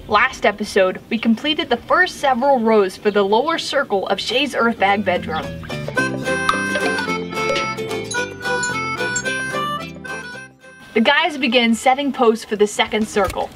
Last episode, we completed the first several rows for the lower circle of Shae's Earthbag bedroom. The guys began setting posts for the second circle.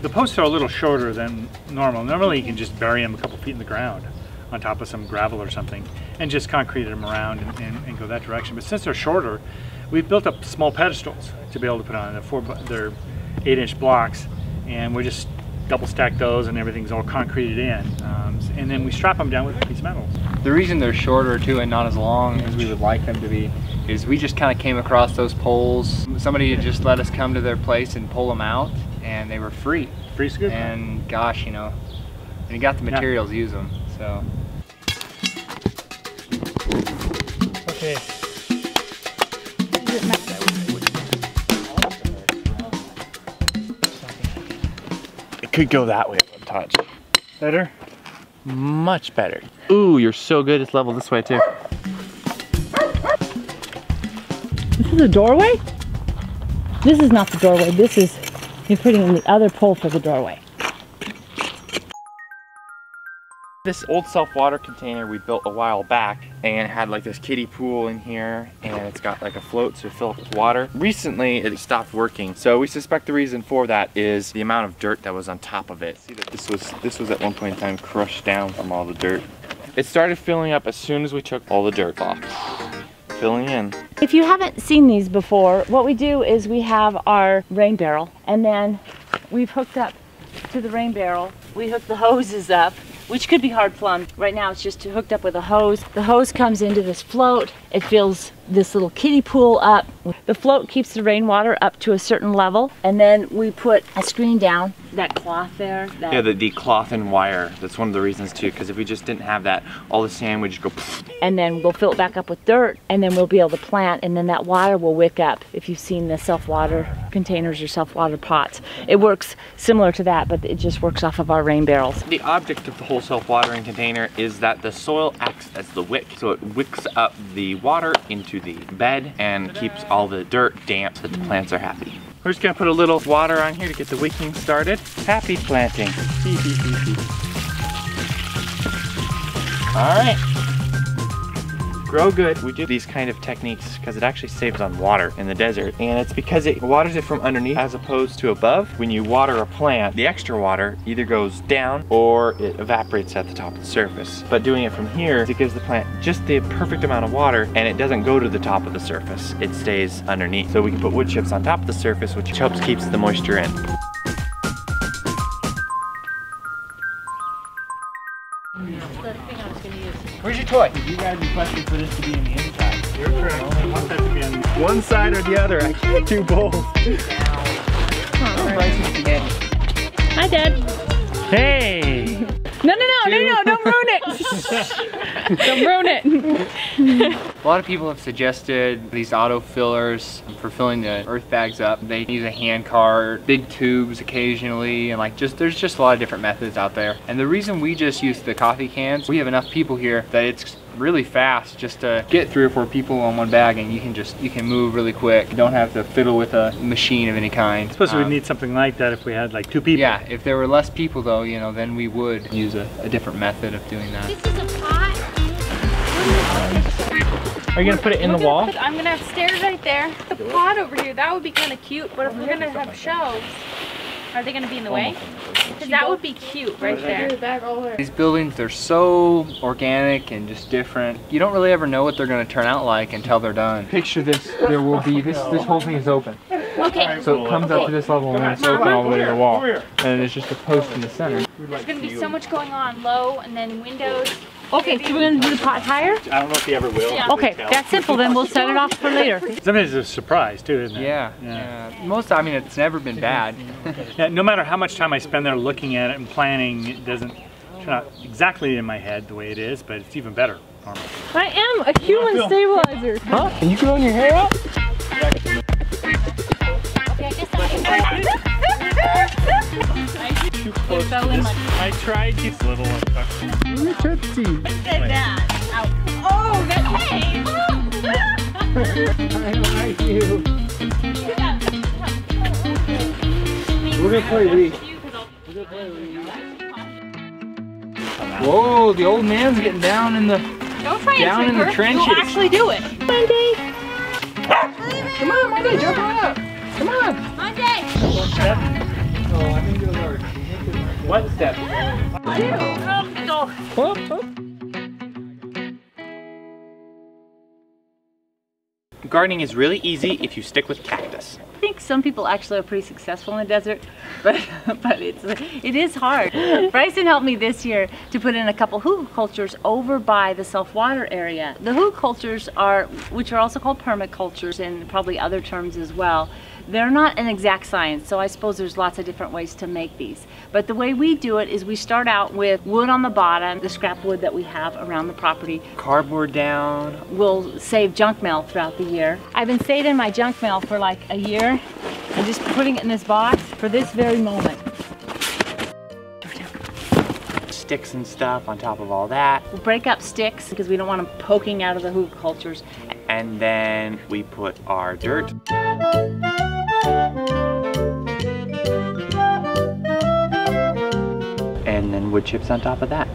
The posts are a little shorter than normal. Normally you can just bury them a couple feet in the ground on top of some gravel or something and just concrete them around and go that direction. But since they're shorter, we've built up small pedestals to be able to put on. They're 8-inch blocks, and we just double stack those and everything's all concreted in. And then we strap them down with a piece of metal. The reason they're shorter too and not as long as we would like them to be is we just kind of came across those poles. Somebody had just let us come to their place and pull them out, and they were free. Free's good. And gosh, you know, and you got the materials, use them. So. Okay. It could go that way one touch. Better? Much better. Ooh, you're so good. It's level this way too. This is a doorway? This is not the doorway. This is, you're putting in the other pole for the doorway. This old self-water container we built a while back and had like this kiddie pool in here, and it's got like a float to fill up with water. Recently it stopped working, so we suspect the reason for that is the amount of dirt that was on top of it. See that this was at one point in time crushed down from all the dirt. It started filling up as soon as we took all the dirt off. Filling in. If you haven't seen these before, what we do is we have our rain barrel, and then we've hooked up to the rain barrel. We hook the hoses up, which could be hard plumbed. Right now it's just hooked up with a hose. The hose comes into this float. It fills this little kiddie pool up. The float keeps the rainwater up to a certain level, and then we put a screen down, that cloth there. Yeah, the cloth and wire. That's one of the reasons too, because if we just didn't have that, all the sand would just go pfft. And then we'll fill it back up with dirt, and then we'll be able to plant, and then that water will wick up. If you've seen the self-water containers or self-water pots, it works similar to that, but it just works off of our rain barrels. The object of the whole self-watering container is that the soil acts as the wick, so it wicks up the water into the bed and keeps all the dirt damp so that the plants are happy. We're just gonna put a little water on here to get the wicking started. Happy planting. All right. Grow good. We do these kind of techniques because it actually saves on water in the desert, and it's because it waters it from underneath as opposed to above. When you water a plant, the extra water either goes down or it evaporates at the top of the surface. But doing it from here, it gives the plant just the perfect amount of water, and it doesn't go to the top of the surface. It stays underneath. So we can put wood chips on top of the surface, which helps keeps the moisture in. Where's your toy? You guys requested for this to be in the inside. You're correct. I want that to be on one side or the other. I can't do both. Hi, Dad. Hey! No, don't ruin it. Don't ruin it. A lot of people have suggested these auto fillers for filling the earth bags up. They use a hand cart, big tubes occasionally, and there's just a lot of different methods out there. And the reason we just use the coffee cans, we have enough people here that it's really fast just to get 3 or 4 people on one bag, and you can move really quick. You don't have to fiddle with a machine of any kind. I suppose we'd need something like that if we had like 2 people. Yeah, if there were less people though, you know, then we would use a different method of doing that. This is a pot. Are you gonna put it in the wall? I'm gonna have stairs right there. The pot over here, that would be kind of cute, but if we're gonna have shelves, are they gonna be in the way? Because that would be cute right there. These buildings, they're so organic and just different. You don't really ever know what they're gonna turn out like until they're done. Picture this, there will be, this whole thing is open. Okay. So it comes up to this level and then it's open all the way to the wall. And there's just a post in the center. There's gonna be so much going on, low and then windows. Okay, so we're gonna do the pot higher? I don't know if he ever will. Yeah. Okay, that's simple then. We'll set it off for later. Sometimes it's a surprise too, isn't it? Yeah. I mean, it's never been bad. Yeah, no matter how much time I spend there looking at it and planning, it doesn't turn out exactly in my head the way it is, but it's even better. I am a human stabilizer. Huh? Can you growing your hair out? Too close to this. I tried to. Little Who said that out like you. We're gonna play Lee. Whoa, the old man's getting down in the trenches. You'll actually do it. Monday. Come on, Monday, jump up. Come on. Monday. Oh, I think those are what steps? Whoop, whoop. Gardening is really easy if you stick with cactus. I think some people actually are pretty successful in the desert, but it is hard. Bryson helped me this year to put in a couple hugelkultures over by the self-water area. The hugelkultures which are also called permacultures and probably other terms as well, they're not an exact science, so I suppose there's lots of different ways to make these. But the way we do it is we start out with wood on the bottom, the scrap wood that we have around the property. Cardboard down. We'll save junk mail throughout the year. I've been saving my junk mail for like a year and just putting it in this box for this very moment. Sticks and stuff on top of all that. We'll break up sticks because we don't want them poking out of the hugelkultures. And then we put our dirt. And then wood chips on top of that.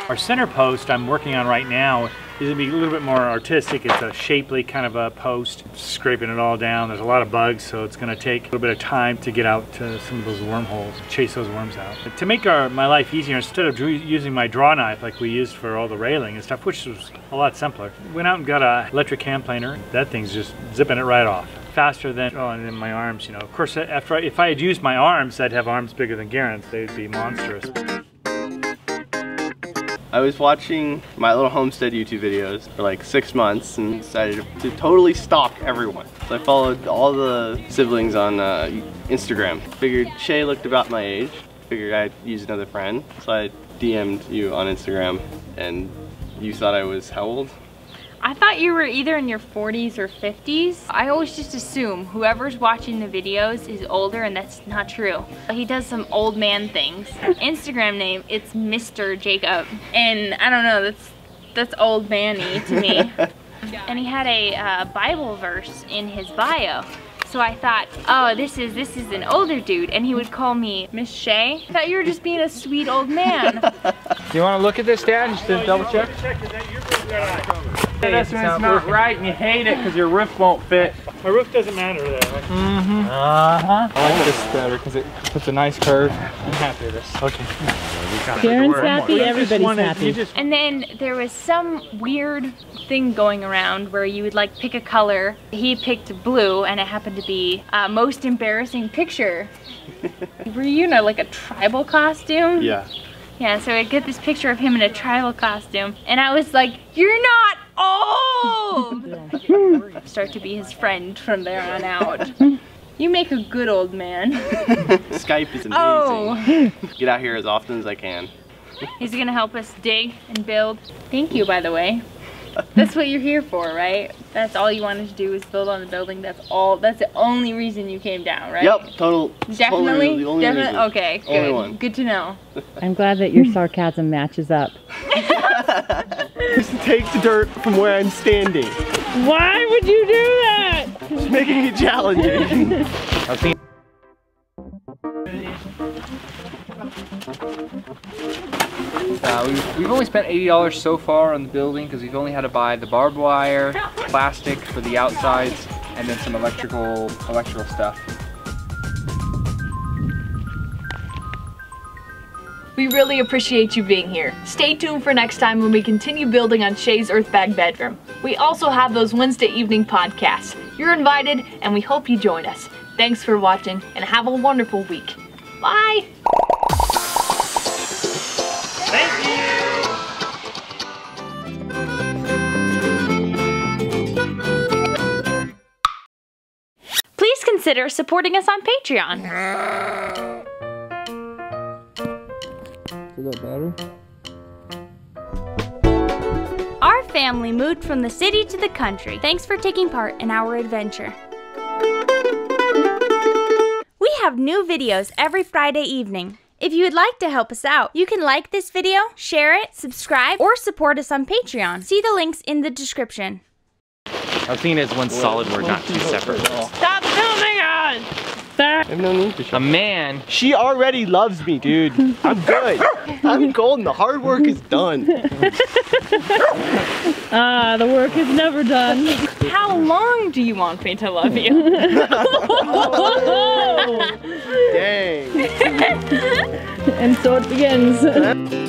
Our center post I'm working on right now is going to be a little bit more artistic. It's a shapely kind of a post, scraping it all down. There's a lot of bugs, so it's going to take a little bit of time to get out to some of those wormholes, chase those worms out. But to make my life easier, instead of using my draw knife like we used for all the railing and stuff, which was a lot simpler, went out and got an electric hand planer. That thing's just zipping it right off. Faster than, and then my arms, you know. Of course, if I had used my arms, I'd have arms bigger than Garen's. They'd be monstrous. I was watching MyLittleHomestead YouTube videos for like 6 months and decided to totally stalk everyone. So I followed all the siblings on Instagram. Figured Shae looked about my age. Figured I'd use another friend. So I DM'd you on Instagram and you thought I was how old? I thought you were either in your 40s or 50s. I always just assume whoever's watching the videos is older, and that's not true. He does some old man things. Instagram name, it's Mr. Jacob. And I don't know, that's old man-y to me. And he had a Bible verse in his bio. So I thought, oh, this is an older dude, and he would call me Miss Shae. I thought you were just being a sweet old man. Do you want to look at this, Dad, just to double check? That's when it's not right and you hate it because your roof won't fit. My roof doesn't matter there. I like this better because it puts a nice curve. I'm happy with this. Okay. Karen's happy, everybody's happy. And then there was some weird thing going around where you would like pick a color. He picked blue, and it happened to be most embarrassing picture. Were you in like a tribal costume? Yeah. Yeah, so I get this picture of him in a tribal costume, and I was like, you're not old! Start to be his friend from there on out. You make a good old man. Skype is amazing. Oh. Get out here as often as I can. He's gonna help us dig and build. Thank you, by the way. That's what you're here for, right? That's all you wanted to do is build on the building. That's the only reason you came down, right? Yep, definitely. Definitely? The only reason. Okay, good. Only one. Good to know. I'm glad that your sarcasm matches up. Just take the dirt from where I'm standing. Why would you do that? It's making it challenging. We've only spent $80 so far on the building because we've only had to buy the barbed wire, plastic for the outsides, and then some electrical stuff. We really appreciate you being here. Stay tuned for next time when we continue building on Shae's Earthbag bedroom. We also have those Wednesday evening podcasts. You're invited, and we hope you join us. Thanks for watching, and have a wonderful week. Bye! Thank you! Please consider supporting us on Patreon. Is that better? Our family moved from the city to the country. Thanks for taking part in our adventure. We have have new videos every Friday evening. If you would like to help us out, you can like this video, share it, subscribe, or support us on Patreon. See the links in the description. I was thinking it's one solid word, not two separate words. Stop filming us! I have no need to show. A man. She already loves me, dude. I'm good. I'm golden. The hard work is done. The work is never done. How long do you want me to love you? Oh, dang. And so it begins.